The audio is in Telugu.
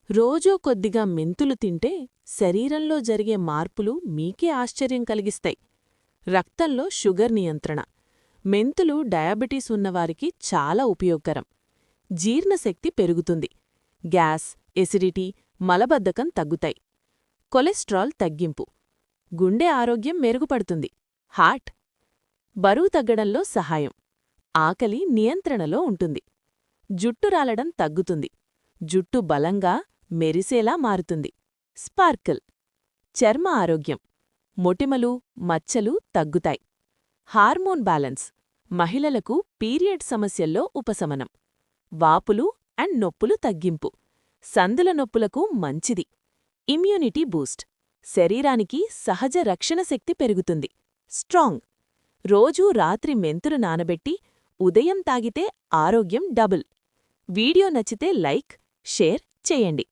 రోజో కొద్దిగా మెంతులు తింటే శరీరంలో జరిగే మార్పులు మీకే ఆశ్చర్యం కలిగిస్తాయి. రక్తంలో షుగర్ నియంత్రణ. మెంతులు డయాబెటీస్ ఉన్నవారికి చాలా ఉపయోగకరం. జీర్ణశక్తి పెరుగుతుంది. గ్యాస్, ఎసిడిటీ, మలబద్ధకం తగ్గుతాయి. కొలెస్ట్రాల్ తగ్గింపు. గుండె ఆరోగ్యం మెరుగుపడుతుంది. హార్ట్. బరువు తగ్గడంలో సహాయం. ఆకలి నియంత్రణలో ఉంటుంది. జుట్టు రాలడం తగ్గుతుంది. జుట్టు బలంగా, మెరిసేలా మారుతుంది. స్పార్కిల్. చర్మ ఆరోగ్యం. మొటిమలు, మచ్చలు తగ్గుతాయి. Hormone balance. మహిళలకు పీరియడ్ సమస్యల్లో ఉపశమనం. వాపులు అండ్ నొప్పులు తగ్గింపు. సందుల నొప్పులకు మంచిది. Immunity Boost. శరీరానికి సహజ రక్షణ శక్తి పెరుగుతుంది. స్ట్రాంగ్. రోజూ రాత్రి మెంతులు నానబెట్టి ఉదయం తాగితే ఆరోగ్యం డబుల్. వీడియో నచ్చితే లైక్, షేర్ చేయండి.